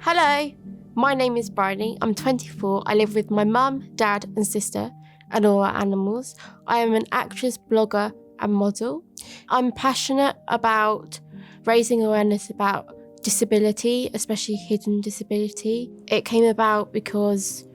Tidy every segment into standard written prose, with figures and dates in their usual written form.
Hello, my name is Bryony. I'm 24. I live with my mum, dad and sister and all our animals. I am an actress, blogger and model. I'm passionate about raising awareness about disability, especially hidden disability. It came about because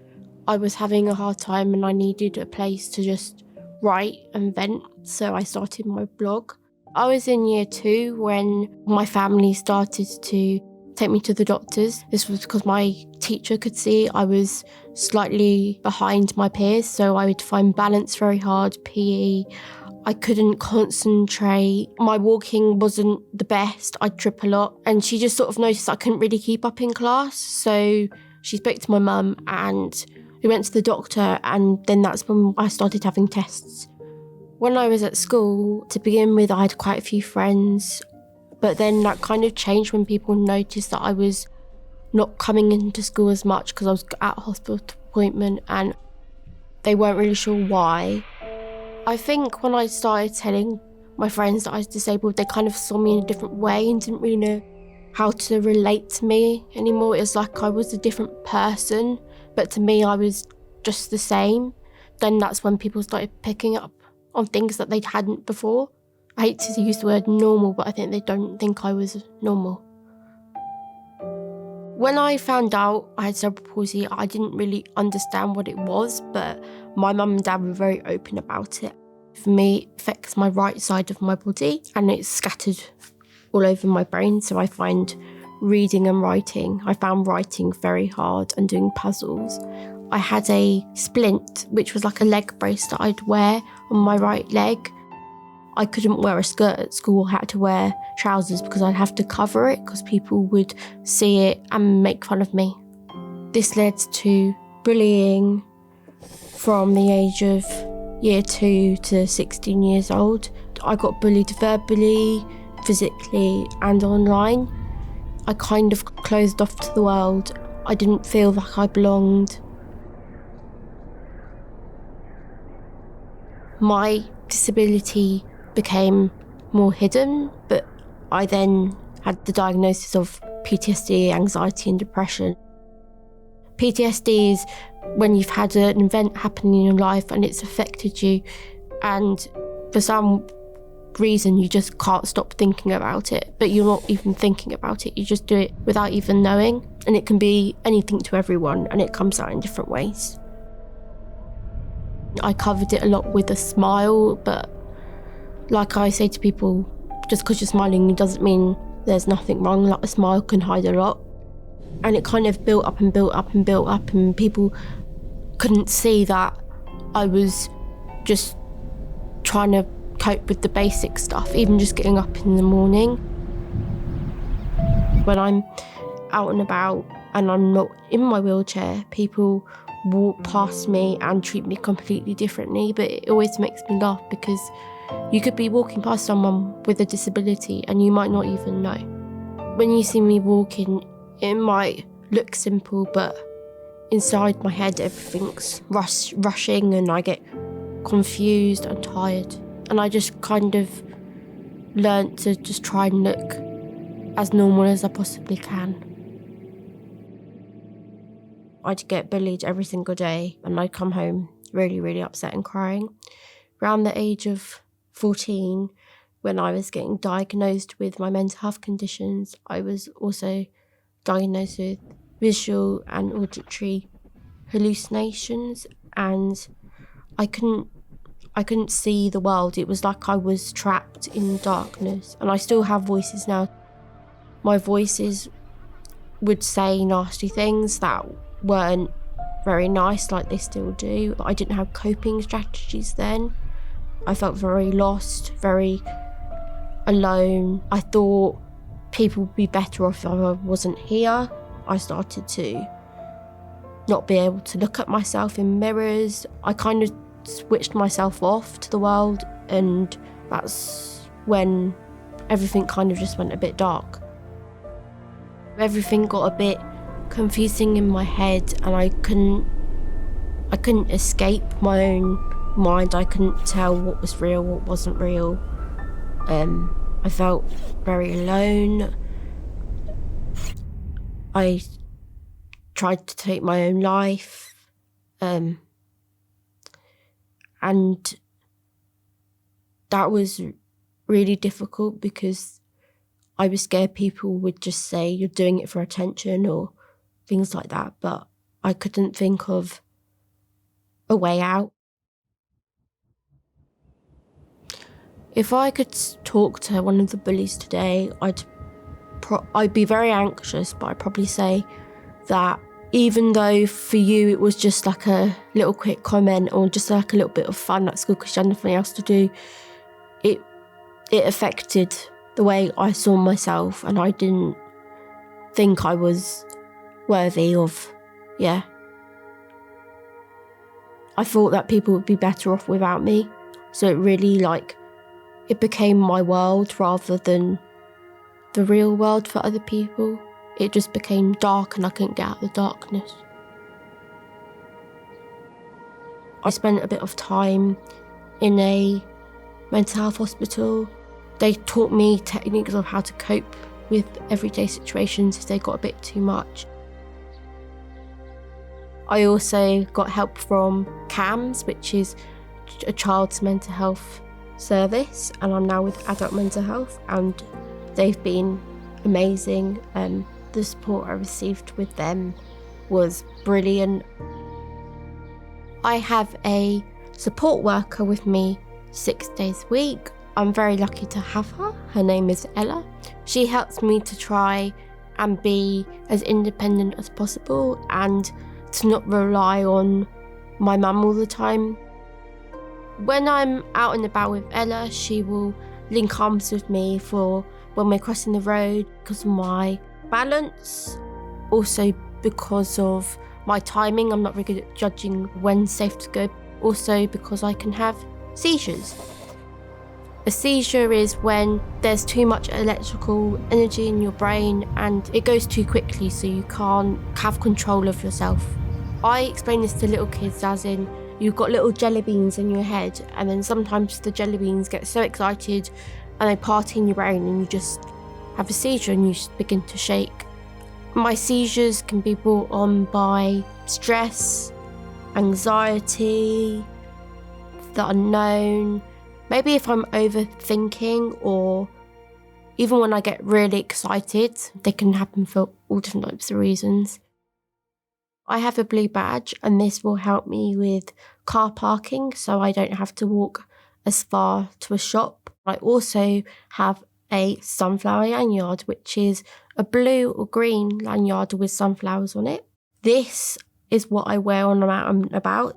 I was having a hard time and I needed a place to just write and vent, so I started my blog. I was in year 2 when my family started to take me to the doctors. This was because my teacher could see I was slightly behind my peers, so I would find balance very hard, PE. I couldn't concentrate. My walking wasn't the best. I'd trip a lot. And she just sort of noticed I couldn't really keep up in class. So she spoke to my mum and we went to the doctor, and then that's when I started having tests. When I was at school, to begin with, I had quite a few friends, but then that kind of changed when people noticed that I was not coming into school as much because I was at a hospital appointment and they weren't really sure why. I think when I started telling my friends that I was disabled, they kind of saw me in a different way and didn't really know how to relate to me anymore. It was like I was a different person, but to me I was just the same. Then that's when people started picking up on things that they hadn't before. I hate to use the word normal, but I think they don't think I was normal. When I found out I had cerebral palsy, I didn't really understand what it was, but my mum and dad were very open about it. For me, it affects my right side of my body and it's scattered all over my brain, so I find reading and writing. I found writing very hard and doing puzzles. I had a splint, which was like a leg brace that I'd wear on my right leg. I couldn't wear a skirt at school. I had to wear trousers because I'd have to cover it because people would see it and make fun of me. This led to bullying from the age of year 2 to 16 years old. I got bullied verbally, physically and online. I kind of closed off to the world. I didn't feel like I belonged. My disability became more hidden, but I then had the diagnosis of PTSD, anxiety and depression. PTSD is when you've had an event happen in your life and it's affected you, and for some reason you just can't stop thinking about it, but you're not even thinking about it, you just do it without even knowing, and it can be anything to everyone and it comes out in different ways. I covered it a lot with a smile, but like I say to people, just because you're smiling doesn't mean there's nothing wrong. Like, a smile can hide a lot. And it kind of built up and built up and built up, and people couldn't see that I was just trying to cope with the basic stuff, even just getting up in the morning. When I'm out and about and I'm not in my wheelchair, people walk past me and treat me completely differently, but it always makes me laugh because you could be walking past someone with a disability and you might not even know. When you see me walking, it might look simple, but inside my head everything's rushing and I get confused and tired. And I just kind of learnt to just try and look as normal as I possibly can. I'd get bullied every single day and I'd come home really, really upset and crying. Around the age of 14, when I was getting diagnosed with my mental health conditions, I was also diagnosed with visual and auditory hallucinations, and I couldn't see the world. It was like I was trapped in darkness, and I still have voices now. My voices would say nasty things that weren't very nice, like they still do, but I didn't have coping strategies then. I felt very lost, very alone. I thought people would be better off if I wasn't here. I started to not be able to look at myself in mirrors. I kind of switched myself off to the world, and that's when everything kind of just went a bit dark. Everything got a bit confusing in my head, and I couldn't escape my own mind. I couldn't tell what was real, what wasn't real. I felt very alone. I tried to take my own life. And that was really difficult because I was scared people would just say you're doing it for attention or things like that, but I couldn't think of a way out. If I could talk to one of the bullies today, I'd be very anxious, but I'd probably say that even though for you it was just like a little quick comment or just like a little bit of fun at school because you had nothing else to do, it affected the way I saw myself, and I didn't think I was worthy of, I thought that people would be better off without me. So it really it became my world rather than the real world for other people. It just became dark and I couldn't get out of the darkness. I spent a bit of time in a mental health hospital. They taught me techniques of how to cope with everyday situations if they got a bit too much. I also got help from CAMS, which is a child's mental health service, and I'm now with adult mental health, and they've been amazing. The support I received with them was brilliant. I have a support worker with me 6 days a week. I'm very lucky to have her. Her name is Ella. She helps me to try and be as independent as possible and to not rely on my mum all the time. When I'm out and about with Ella, she will link arms with me for when we're crossing the road because of my balance. Also because of my timing, I'm not very good at judging when's safe to go. Also because I can have seizures. A seizure is when there's too much electrical energy in your brain and it goes too quickly, so you can't have control of yourself. I explain this to little kids as in, you've got little jelly beans in your head, and then sometimes the jelly beans get so excited and they party in your brain and you just have a seizure and you just begin to shake. My seizures can be brought on by stress, anxiety, the unknown. Maybe if I'm overthinking, or even when I get really excited, they can happen for all different types of reasons. I have a blue badge, and this will help me with car parking so I don't have to walk as far to a shop. I also have a sunflower lanyard, which is a blue or green lanyard with sunflowers on it. This is what I wear when I'm out and about.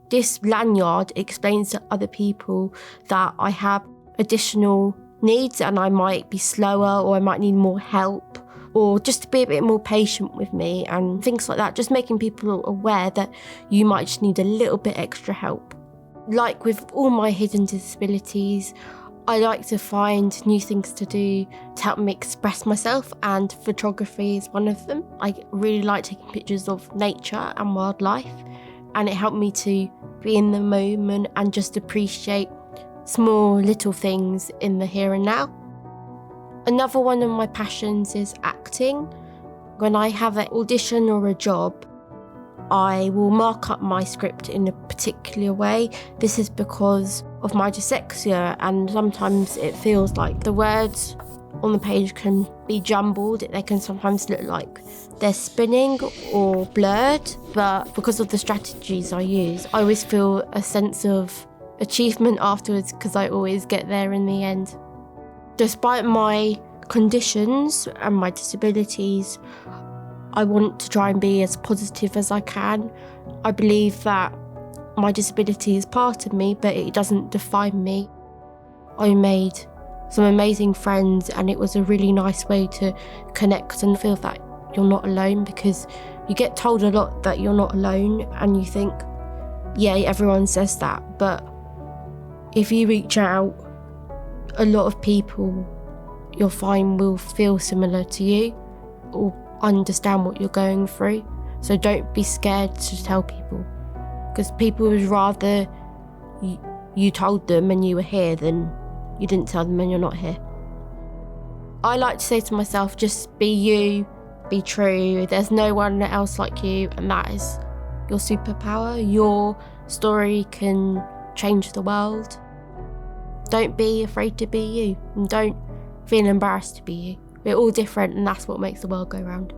This lanyard explains to other people that I have additional needs and I might be slower or I might need more help, or just to be a bit more patient with me and things like that. Just making people aware that you might just need a little bit extra help. Like with all my hidden disabilities, I like to find new things to do to help me express myself, and photography is one of them. I really like taking pictures of nature and wildlife, and it helped me to be in the moment and just appreciate small little things in the here and now. Another one of my passions is acting. When I have an audition or a job, I will mark up my script in a particular way. This is because of my dyslexia, and sometimes it feels like the words on the page can be jumbled. They can sometimes look like they're spinning or blurred, but because of the strategies I use, I always feel a sense of achievement afterwards because I always get there in the end. Despite my conditions and my disabilities, I want to try and be as positive as I can. I believe that my disability is part of me, but it doesn't define me. I made some amazing friends, and it was a really nice way to connect and feel that you're not alone, because you get told a lot that you're not alone and you think, yeah, everyone says that, but if you reach out, a lot of people you'll find will feel similar to you or understand what you're going through. So don't be scared to tell people, because people would rather you told them and you were here than you didn't tell them and you're not here. I like to say to myself, just be you, be true. There's no one else like you, and that is your superpower. Your story can change the world. Don't be afraid to be you, and don't feel embarrassed to be you. We're all different, and that's what makes the world go round.